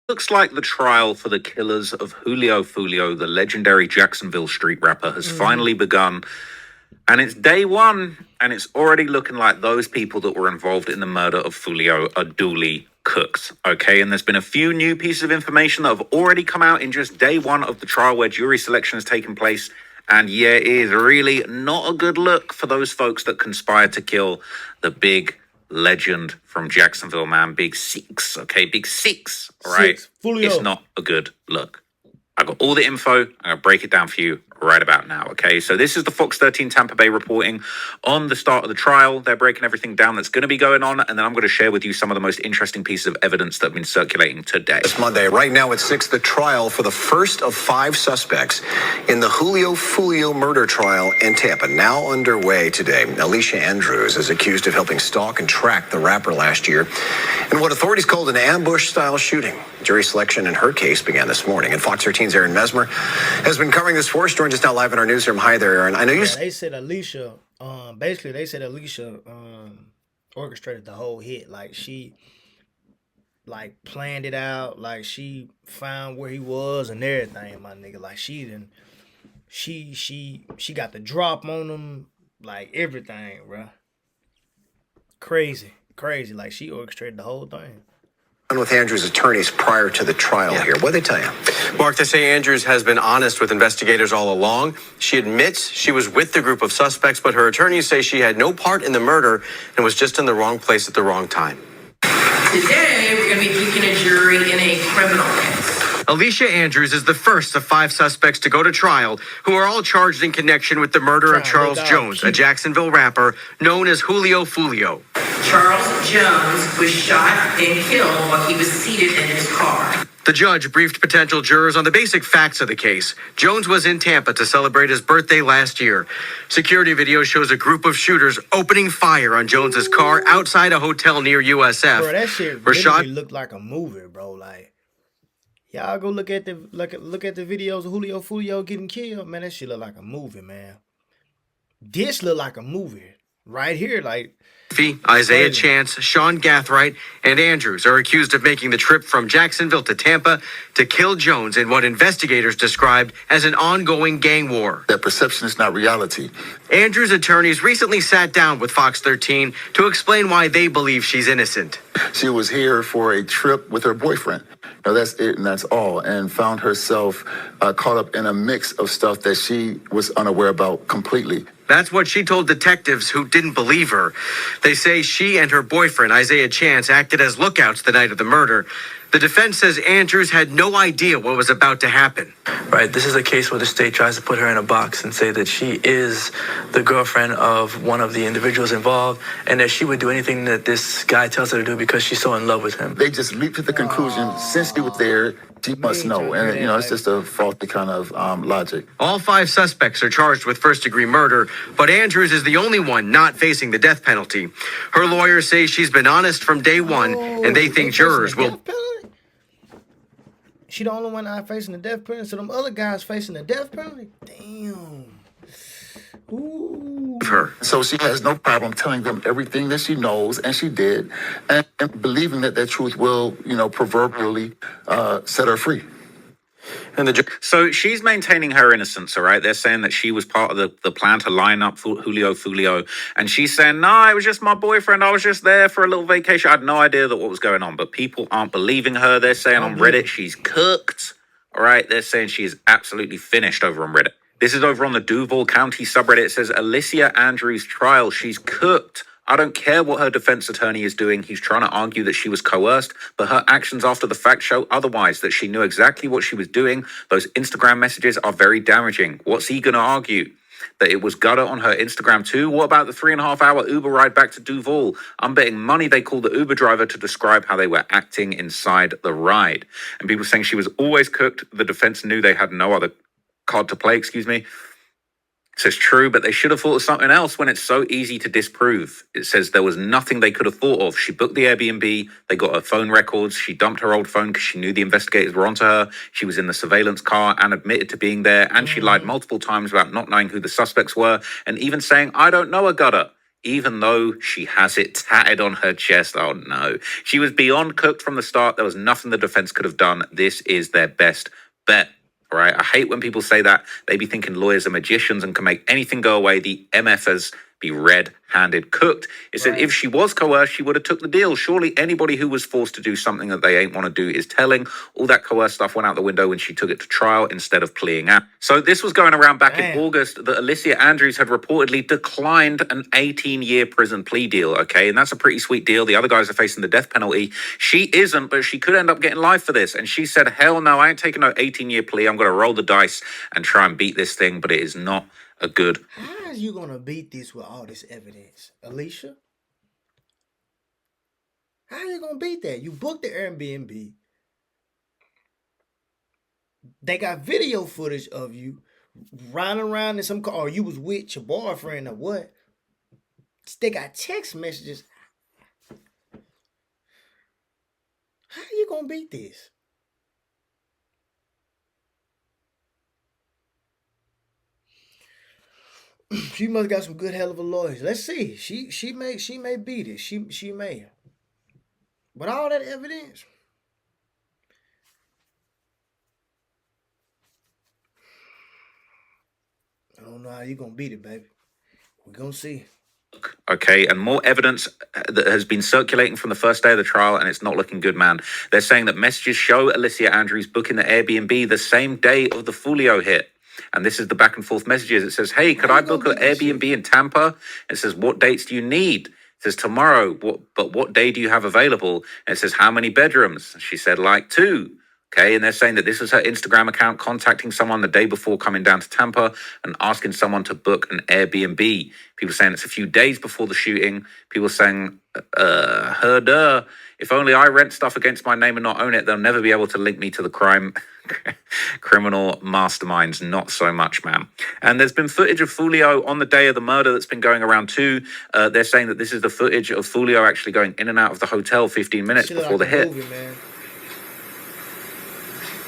Looks like the trial for the killers of Foolio, the legendary Jacksonville street rapper, has finally begun. And it's day one, and it's already looking like those people that were involved in the murder of Foolio are duly cooked. Okay, and there's been a few new pieces of information that have already come out in just day one of the trial where jury selection has taken place. And yeah, it is really not a good look for those folks that conspired to kill the big legend from Jacksonville, man. Big Six, okay? Big Six, all right? Foolio. It's not a good look. I got all the info. I'm going to break it down for you right about now, okay? So this is the Fox 13 Tampa Bay reporting on the start of the trial. They're breaking everything down that's going to be going on, and then I'm going to share with you some of the most interesting pieces of evidence that have been circulating today. This Monday, right now at 6, the trial for the first of 5 suspects in the Foolio murder trial in Tampa, now underway today. Alicia Andrews is accused of helping stalk and track the rapper last year in what authorities called an ambush-style shooting. Jury selection in her case began this morning, and Fox 13's Aaron Mesmer has been covering this for us. Joins us now live in our newsroom. Hi there, Aaron. I know you. They said Alicia. Basically, they said Alicia orchestrated the whole hit. Like she, planned it out. Like she found where he was and everything. My nigga. Like she got the drop on him. Like everything, bro. Crazy. Like she orchestrated the whole thing. With Andrews' attorneys prior to the trial here. What'd they tell you? Mark, they say Andrews has been honest with investigators all along. She admits she was with the group of suspects, but her attorneys say she had no part in the murder and was just in the wrong place at the wrong time. Today, we're going to be picking a jury in a criminal case. Alicia Andrews is the first of 5 suspects to go to trial who are all charged in connection with the murder of Charles Jones, a Jacksonville rapper known as Foolio. Charles Jones was shot and killed while he was seated in his car. The judge briefed potential jurors on the basic facts of the case. Jones was in Tampa to celebrate his birthday last year. Security video shows a group of shooters opening fire on Jones's car outside a hotel near USF. Bro, that shit literally looked like a movie, bro. Like, y'all go look at the videos of Foolio getting killed, man. That shit look like a movie, man. This look like a movie right here, like. Isaiah Chance, Sean Gathright, and Andrews are accused of making the trip from Jacksonville to Tampa to kill Jones in what investigators described as an ongoing gang war. That perception is not reality. Andrews' attorneys recently sat down with Fox 13 to explain why they believe she's innocent. She was here for a trip with her boyfriend. That's it, and that's all, and found herself caught up in a mix of stuff that she was unaware about completely. That's what she told detectives who didn't believe her. They say she and her boyfriend, Isaiah Chance, acted as lookouts the night of the murder. The defense says Andrews had no idea what was about to happen. Right, this is a case where the state tries to put her in a box and say that she is the girlfriend of one of the individuals involved and that she would do anything that this guy tells her to do because she's so in love with him. They just leaped to the conclusion, since he was there, she must know. And, it's just a faulty kind of logic. All 5 suspects are charged with first-degree murder, but Andrews is the only one not facing the death penalty. Her lawyers say she's been honest from day one, and they think jurors will... She the only one not facing the death penalty, so them other guys facing the death penalty? Damn. Ooh. Her. So she has no problem telling them everything that she knows, and she did, and believing that truth will, proverbially set her free. And so she's maintaining her innocence, all right? They're saying that she was part of the plan to line up Foolio. And she's saying, no, it was just my boyfriend. I was just there for a little vacation. I had no idea that what was going on. But people aren't believing her. They're saying on Reddit she's cooked, all right? They're saying she is absolutely finished over on Reddit. This is over on the Duval County subreddit. It says, Alicia Andrews' trial, she's cooked. I don't care what her defense attorney is doing. He's trying to argue that she was coerced, but her actions after the fact show otherwise, that she knew exactly what she was doing. Those Instagram messages are very damaging. What's he going to argue? That it was gutter on her Instagram too? What about the 3.5-hour Uber ride back to Duval? I'm betting money they called the Uber driver to describe how they were acting inside the ride. And people saying she was always cooked. The defense knew they had no other card to play, It says true, but they should have thought of something else when it's so easy to disprove. It says there was nothing they could have thought of. She booked the Airbnb. They got her phone records. She dumped her old phone because she knew the investigators were onto her. She was in the surveillance car and admitted to being there. And she lied multiple times about not knowing who the suspects were and even saying, I don't know a gutter. even though she has it tatted on her chest. Oh no. She was beyond cooked from the start. There was nothing the defense could have done. This is their best bet. All right. I hate when people say that. They be thinking lawyers are magicians and can make anything go away. The MFers be red-handed cooked. It said if she was coerced, she would have took the deal. Surely anybody who was forced to do something that they ain't want to do is telling. All that coerced stuff went out the window when she took it to trial instead of pleading out. So this was going around back in August that Alicia Andrews had reportedly declined an 18-year prison plea deal. Okay, and that's a pretty sweet deal. The other guys are facing the death penalty. She isn't, but she could end up getting life for this. And she said, hell no, I ain't taking no 18-year plea. I'm going to roll the dice and try and beat this thing, but it is not a good. How is you gonna beat this with all this evidence, Alicia? How you gonna beat that? You booked the Airbnb. They got video footage of you riding around in some car, or you was with your boyfriend or what? They got text messages. How you gonna beat this? She must got some good hell of a lawyers. Let's see. She may beat it. She may. But all that evidence. I don't know how you gonna beat it, baby. We're gonna see. Okay, and more evidence that has been circulating from the first day of the trial, and it's not looking good, man. They're saying that messages show Alicia Andrews booking the Airbnb the same day of the Foolio hit. And this is the back and forth messages. It says, hey, could I book an Airbnb in Tampa? It says, what dates do you need? It says, tomorrow. What day do you have available? And it says, how many bedrooms? She said, like 2. Okay, and they're saying that this was her Instagram account contacting someone the day before coming down to Tampa and asking someone to book an Airbnb. People saying it's a few days before the shooting. People saying, if only I rent stuff against my name and not own it, they'll never be able to link me to the crime. Criminal masterminds, not so much, man. And there's been footage of Foolio on the day of the murder that's been going around too. They're saying that this is the footage of Foolio actually going in and out of the hotel 15 minutes before the hit. Movie, man.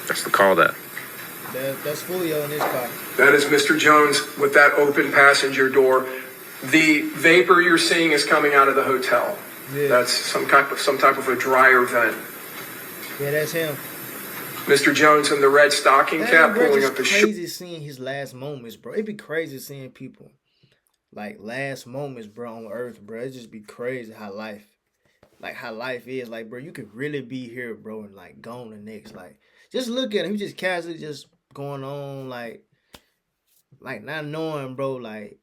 That's the car there. That's Foolio in his car. That is Mr. Jones with that open passenger door. The vapor you're seeing is coming out of the hotel. Yeah. That's some type of a dryer vent. Yeah, that's him. Mr. Jones in the red stocking cap pulling up his shoe. Crazy seeing his last moments, bro. It'd be crazy seeing people like last moments, bro, on Earth, bro. It'd just be crazy how life is. Like, bro, you could really be here, bro, and like gone the next. Like, just look at him. He just casually just going on, like not knowing, bro, like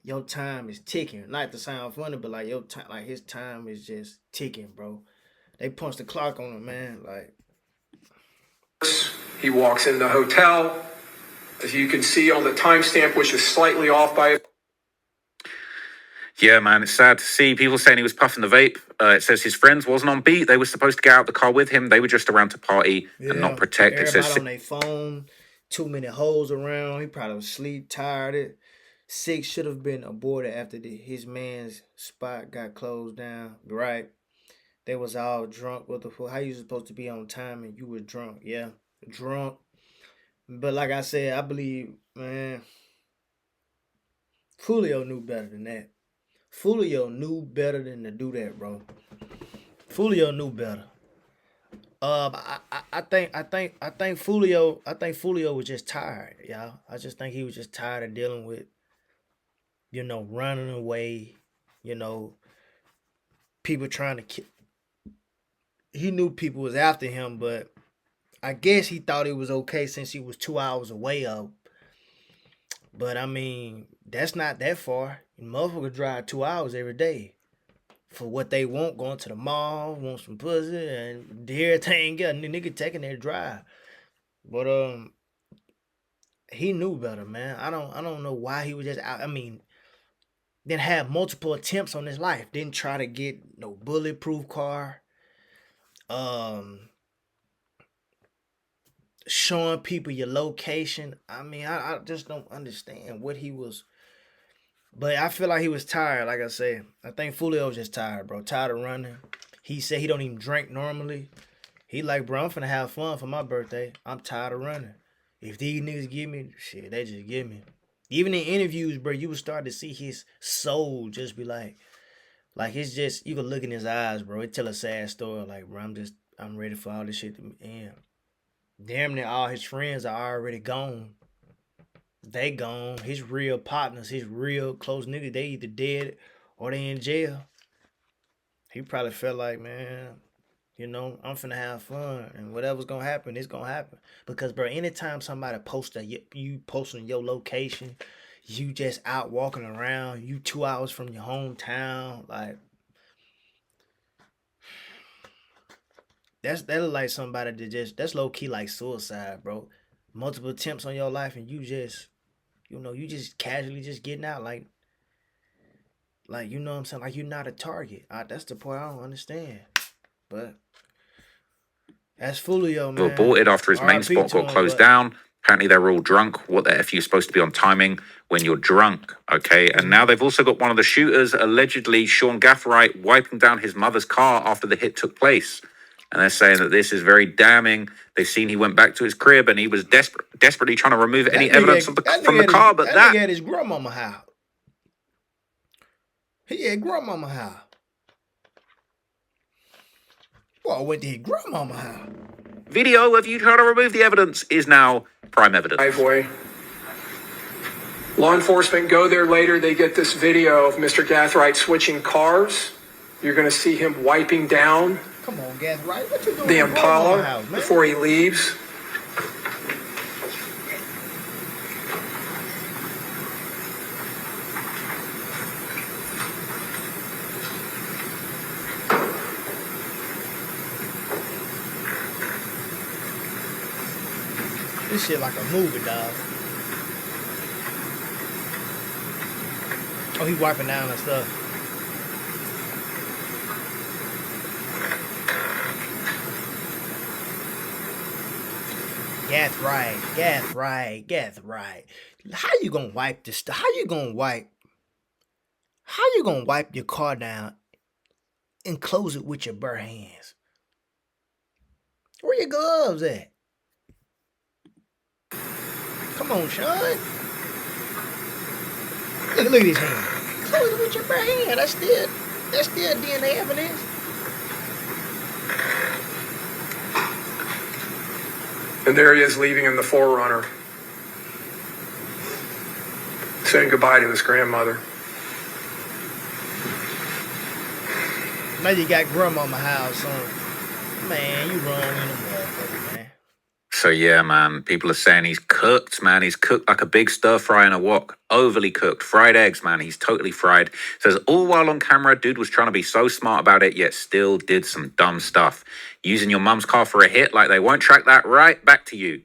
your time is ticking. Not to sound funny, but like your time, like his time is just ticking, bro. They punched the clock on him, man. Like, he walks in the hotel. As you can see on the timestamp, which is slightly off by. Yeah, man, it's sad to see people saying he was puffing the vape. It says his friends wasn't on beat. They were supposed to get out the car with him. They were just around to party and not protect. Everybody it says on their phone, too many hoes around. He probably was asleep, tired. 6 should have been aborted after his man's spot got closed down. Right. They was all drunk. What the fuck? How you supposed to be on time and you were drunk? Yeah, drunk. But like I said, I believe, man, Foolio knew better than that. Foolio knew better than to do that, bro. Foolio knew better. I think Foolio was just tired, y'all. I just think he was just tired of dealing with, running away, people trying to kill. He knew people was after him, but I guess he thought it was okay since he was 2 hours away up. But I mean, that's not that far. Motherfuckers drive 2 hours every day for what they want, going to the mall, want some pussy, and everything got nigga taking their drive. But he knew better, man. I don't know why he was just out. I mean, didn't have multiple attempts on his life. Didn't try to get no bulletproof car. Showing people your location. I mean, I just don't understand what he was. But I feel like he was tired, like I said. I think Foolio was just tired, bro. Tired of running. He said he don't even drink normally. He like, bro, I'm finna have fun for my birthday. I'm tired of running. If these niggas give me, shit, they just give me. Even in interviews, bro, you would start to see his soul just be like it's just, you can look in his eyes, bro. It tell a sad story. Like, bro, I'm ready for all this shit to end. Damn near all his friends are already gone. They gone. His real partners, his real close niggas, they either dead or they in jail. He probably felt like, man, you know, I'm finna have fun, and whatever's gonna happen, it's gonna happen. Because, bro, anytime somebody posts you posting your location, you just out walking around, you 2 hours from your hometown, like, that's like somebody that that's low key like suicide, bro. Multiple attempts on your life, and you just, you know, you just casually just getting out, like, you know what I'm saying, like you're not a target. That's the part I don't understand, but. That's Foolio, man. Aborted after his main R.I.P. spot to got him, closed but down. Apparently, they were all drunk. What the F, you're supposed to be on timing when you're drunk, okay? And now they've also got one of the shooters, allegedly Sean Gathright, wiping down his mother's car after the hit took place. And they're saying that this is very damning. They've seen he went back to his crib and he was desperately trying to remove any evidence from the car. But that nigga at his grandmama house. He at grandmama house. Well, I went to his grandmama house. Video of you trying to remove the evidence is now prime evidence. Driveway. Law enforcement go there later. They get this video of Mr. Gathright switching cars. You're going to see him wiping down Come on, Gathright. What you doing the at grandmama Impala house, man? before he leaves. This shit like a movie, dog. Oh, he wiping down and stuff. Gathright. How you gonna wipe this stuff? How you gonna wipe your car down and close it with your bare hands? Where your gloves at? Come on, Sean. Look at his hand. Close it with your bare hand. That's still DNA evidence. And there he is leaving in the Forerunner, saying goodbye to his grandmother. Now you got grandmama house, son. Man, you wrong in the motherfucker, man. So yeah, man, people are saying he's cooked, man. He's cooked like a big stir fry in a wok. Overly cooked. Fried eggs, man. He's totally fried. Says all while on camera, dude was trying to be so smart about it, yet still did some dumb stuff. Using your mum's car for a hit, like they won't track that right back to you.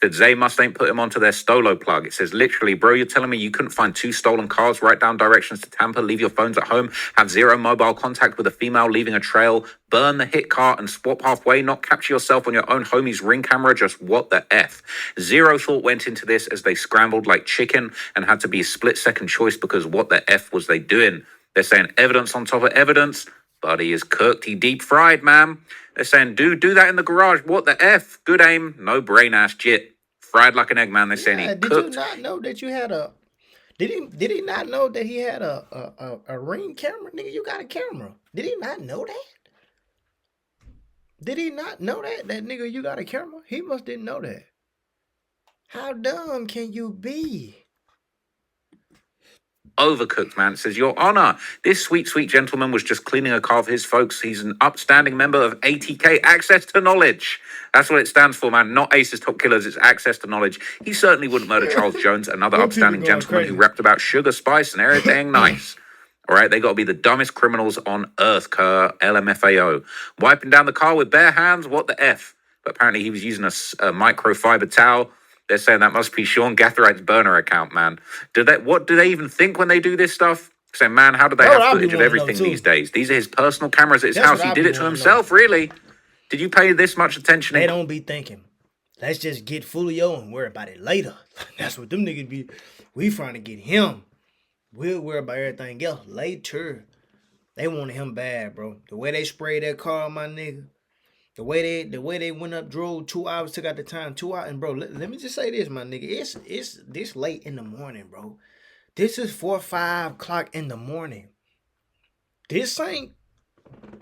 That Zay Mustang put him onto their Stolo plug. It says, literally, bro, you're telling me you couldn't find 2 stolen cars, write down directions to Tampa, leave your phones at home, have 0 mobile contact with a female leaving a trail, burn the hit car and swap halfway, not capture yourself on your own homie's ring camera, just what the F? 0 thought went into this as they scrambled like chicken and had to be a split-second choice because what the F was they doing? They're saying evidence on top of evidence. Buddy is cooked. He deep fried, man. They're saying, dude, do that in the garage. What the F? Good aim. No brain ass jit. Fried like an egg, man. They're saying he Did cooked. you not know that you had a... Did he not know that he had a ring camera? Nigga, you got a camera. Did he not know that? Did he not know that? That nigga, you got a camera? He must didn't know that. How dumb can you be? Overcooked, man. It says, Your Honor, this sweet, sweet gentleman was just cleaning a car of his folks. He's an upstanding member of ATK, Access to Knowledge. That's what it stands for, man. Not Ace's Top Killers, it's Access to Knowledge. He certainly wouldn't murder Charles Jones, another Them upstanding people going gentleman crazy. who rapped about sugar, spice, and everything nice. All right, they got to be the dumbest criminals on earth, LMFAO. Wiping down the car with bare hands, what the F? But apparently he was using a microfiber towel. They're saying that must be Sean Gatheright's burner account, man. What do they even think when they do this stuff? Saying, man, how do they That's have what I be footage of wanting to know, everything too. these days? These are his personal cameras at his That's house. what He I did be it to wanting to himself, really. Did you pay this much attention? They don't be thinking, let's just get Foolio and worry about it later. That's what them niggas be. We trying to get him. We'll worry about everything else later. They wanted him bad, bro. The way they sprayed that car on my nigga. The way they went up, drove 2 hours, took out the time, 2 hours. And bro, let me just say this, my nigga. It's this late in the morning, bro. This is 4 or 5 o'clock in the morning. This ain't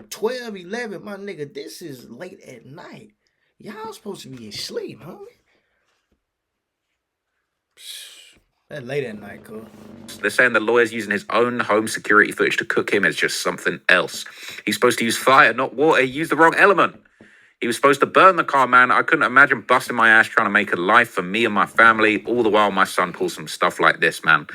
12, 11, my nigga. This is late at night. Y'all supposed to be asleep, homie. That late at night, cool. They're saying the lawyer's using his own home security footage to cook him as just something else. He's supposed to use fire, not water. He used the wrong element. He was supposed to burn the car, man. I couldn't imagine busting my ass trying to make a life for me and my family. All the while, my son pulls some stuff like this, man.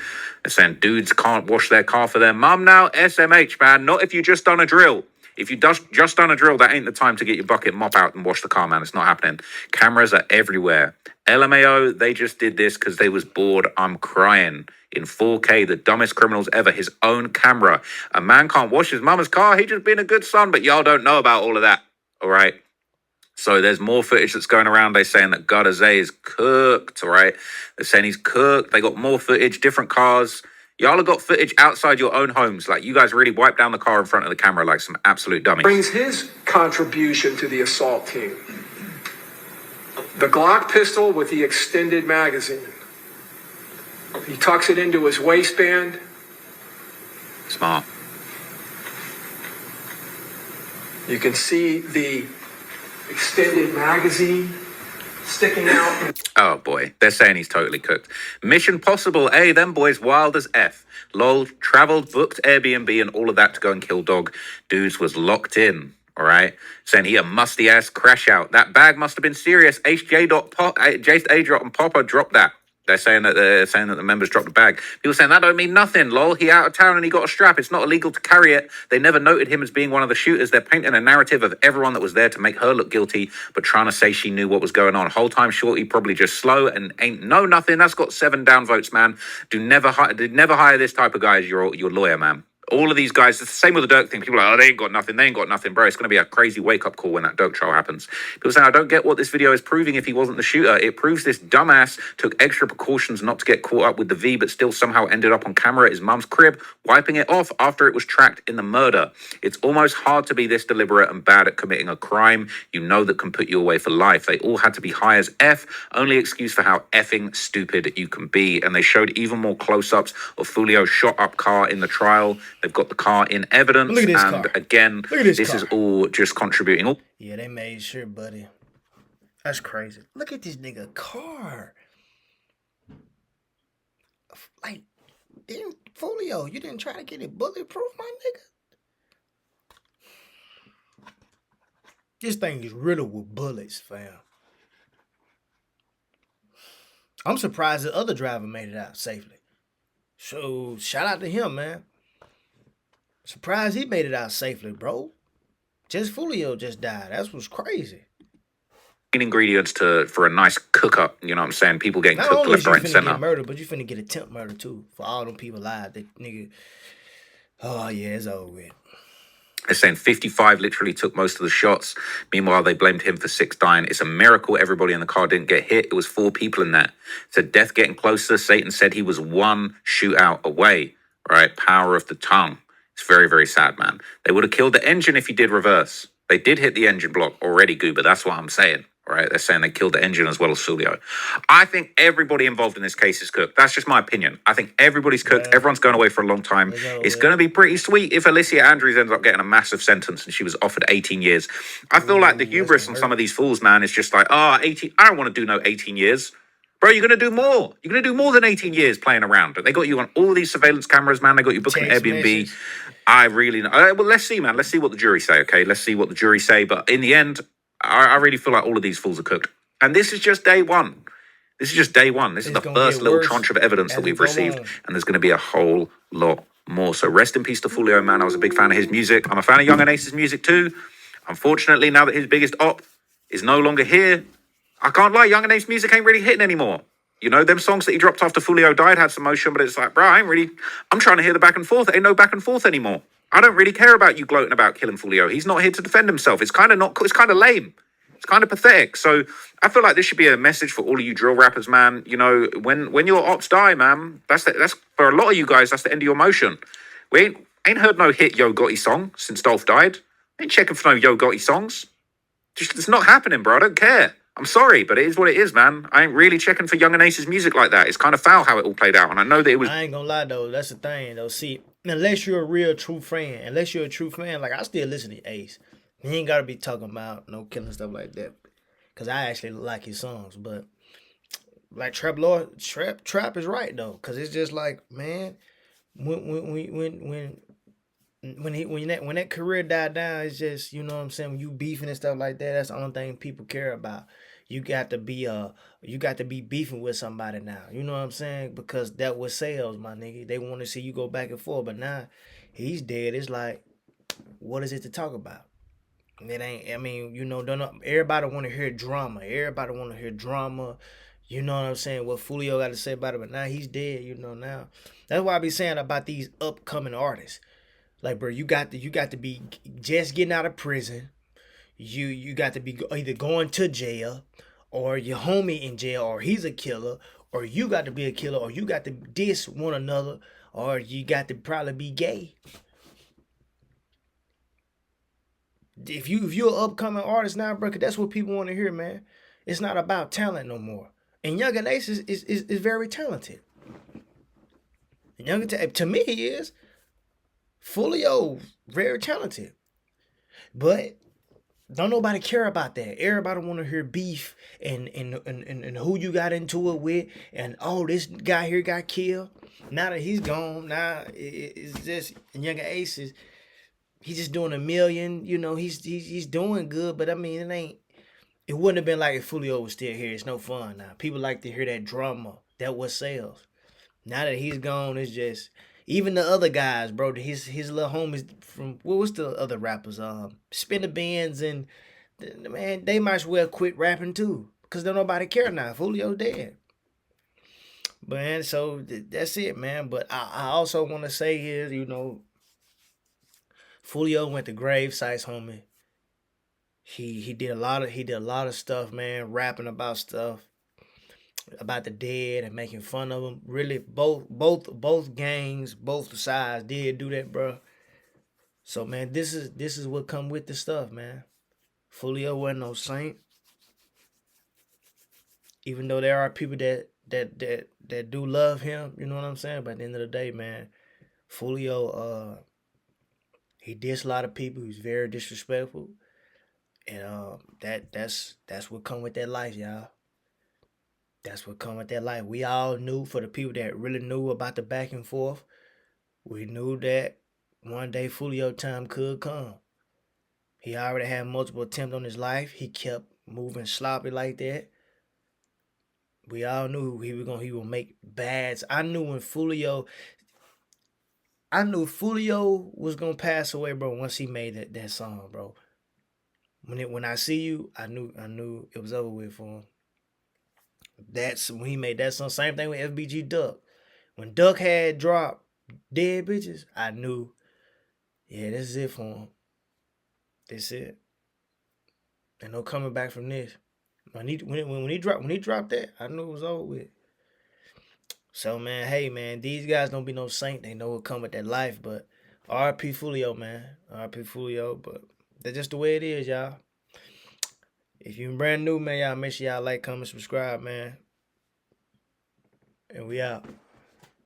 They're saying dudes can't wash their car for their mum now. SMH, man. Not if you just done a drill. If you just done a drill, that ain't the time to get your bucket mop out and wash the car, man. It's not happening. Cameras are everywhere. LMAO, they just did this because they was bored. I'm crying. In 4K, the dumbest criminals ever. His own camera. A man can't wash his mama's car. He just been a good son, but y'all don't know about all of that. All right. So there's more footage that's going around. They're saying that Gardazé is cooked, all right? They're saying he's cooked. They got more footage, different cars. Y'all have got footage outside your own homes. Like, you guys really wiped down the car in front of the camera like some absolute dummies. Brings his contribution to the assault team. The Glock pistol with the extended magazine. He tucks it into his waistband. Smart. You can see the extended magazine sticking out. Oh boy, they're saying he's totally cooked. Mission Possible, hey, them boys wild as F. Lol, traveled, booked Airbnb and all of that to go and kill dog. Dudes was locked in, all right? Saying he a musty ass crash out. That bag must have been serious. Jace A drop and Popper dropped that. They're saying that the members dropped the bag. People saying that don't mean nothing. Lol, he out of town and he got a strap. It's not illegal to carry it. They never noted him as being one of the shooters. They're painting a narrative of everyone that was there to make her look guilty, but trying to say she knew what was going on. Whole time Shorty probably just slow and ain't know nothing. That's got 7 downvotes, man. Did never hire this type of guy as your lawyer, man. All of these guys, it's the same with the Dirk thing. People are like, oh, they ain't got nothing, bro. It's going to be a crazy wake-up call when that Dirk trial happens. People saying, I don't get what this video is proving if he wasn't the shooter. It proves this dumbass took extra precautions not to get caught up with the V, but still somehow ended up on camera at his mum's crib, wiping it off after it was tracked in the murder. It's almost hard to be this deliberate and bad at committing a crime you know that can put you away for life. They all had to be high as F, only excuse for how effing stupid you can be. And they showed even more close-ups of Foolio's shot-up car in the trial. They've got the car in evidence, and car. Again, this is all just contributing. Yeah, they made sure, buddy. That's crazy. Look at this nigga car. Like, Foolio, you didn't try to get it bulletproof, my nigga? This thing is riddled with bullets, fam. I'm surprised the other driver made it out safely. So, shout out to him, man. Surprised he made it out safely, bro. Just Foolio just died. That's what's crazy. Ingredients for a nice cook-up, you know what I'm saying? People getting cooked left, right, and center. Get murdered, but you finna get attempt murder, too. For all them people alive, that nigga. Oh, yeah, it's over with. They're saying 55 literally took most of the shots. Meanwhile, they blamed him for 6 dying. It's a miracle everybody in the car didn't get hit. It was 4 people in there. So death getting closer. Satan said he was 1 shootout away, right? Power of the tongue. It's very, very sad, man. They would have killed the engine if he did reverse. They did hit the engine block already, Goober. That's what I'm saying, right? They're saying they killed the engine as well as Foolio. I think everybody involved in this case is cooked. That's just my opinion. I think everybody's cooked. Yeah. Everyone's going away for a long time. It's going to be pretty sweet if Alicia Andrews ends up getting a massive sentence and she was offered 18 years. I feel like the hubris on some of these fools, man, is just like, 18. I don't want to do no 18 years. Bro, you're going to do more. You're going to do more than 18 years playing around. They got you on all these surveillance cameras, man. They got you booking Airbnb. Message. I really know. Well, let's see, man. Let's see what the jury say, okay? Let's see what the jury say. But in the end, I really feel like all of these fools are cooked. And this is just day one. This is just day one. This is the first little tranche of evidence that we've received. And there's going to be a whole lot more. So rest in peace to Foolio, man. I was a big fan of his music. I'm a fan of Young and Ace's music too. Unfortunately, now that his biggest op is no longer here, I can't lie, Young and Ace's music ain't really hitting anymore. You know, them songs that he dropped after Foolio died had some motion, but it's like, bro, I'm trying to hear the back and forth. Ain't no back and forth anymore. I don't really care about you gloating about killing Foolio. He's not here to defend himself. It's kind of lame. It's kind of pathetic. So I feel like this should be a message for all of you drill rappers, man. You know, when your ops die, man, that's for a lot of you guys, that's the end of your motion. We ain't heard no hit Yo Gotti song since Dolph died. Ain't checking for no Yo Gotti songs. Just it's not happening, bro. I don't care. I'm sorry, but it is what it is, man. I ain't really checking for Young and Ace's music like that. It's kind of foul how it all played out, and I know that it was. I ain't gonna lie though, that's the thing though. See, unless you're a real true fan, like I still listen to Ace. He ain't gotta be talking about no killing stuff like that. Cause I actually like his songs, but like Trap is right though. Cause it's just like, man, when that career died down, it's just, you know what I'm saying, when you beefing and stuff like that, that's the only thing people care about. You got to be beefing with somebody now. You know what I'm saying? Because that was sales, my nigga. They want to see you go back and forth, but now he's dead. It's like, what is it to talk about? It ain't. I mean, you know, don't everybody want to hear drama. Everybody want to hear drama. You know what I'm saying? What Foolio got to say about it, but now he's dead. You know now. That's why I be saying about these upcoming artists. Like, bro, you got to be just getting out of prison. You got to be either going to jail, or your homie in jail, or he's a killer, or you got to be a killer, or you got to diss one another, or you got to probably be gay. If you're an upcoming artist now, bro, 'cause that's what people want to hear, man. It's not about talent no more. And Young and Ace is very talented. To me, he is. Foolio, very talented. But don't nobody care about that. Everybody want to hear beef and who you got into it with, and oh, this guy here got killed. Now that he's gone, now it's just Young Ace he's just doing a million. You know, he's doing good, but I mean, it wouldn't have been like if Foolio was still here. It's no fun now. People like to hear that drama. That what sells. Now that he's gone, it's just even the other guys, bro. His little homies from what's the other rappers? Spin the Benz and man, they might as well quit rapping too, cause don't nobody care now. Foolio's dead. Man, so that's it, man. But I also want to say here, you know, Foolio went to grave sites, homie. He did a lot of stuff, man, rapping about stuff about the dead and making fun of them. Really, both gangs, both sides did do that, bro. So man, this is what come with the stuff, man. Foolio wasn't no saint, even though there are people that do love him. You know what I'm saying? But at the end of the day, man, Foolio, he dissed a lot of people. He was very disrespectful, and that's what come with that life, y'all. That's what come with that life. We all knew, for the people that really knew about the back and forth, we knew that one day Foolio time could come. He already had multiple attempts on his life. He kept moving sloppy like that. We all knew he would make bads. I knew Foolio was gonna pass away, bro, once he made that song, bro. When I see you, I knew it was over with for him. That's when he made that song. Same thing with FBG Duck. When Duck had dropped Dead Bitches, I knew, yeah, this is it for him. That's it. And no coming back from this. When he dropped that, I knew it was over with. So man, hey man, these guys don't be no saint. They know what come with that life, but RP Foolio, man. RP Foolio, but that's just the way it is, y'all. If you're brand new, man, y'all make sure y'all like, comment, subscribe, man. And we out.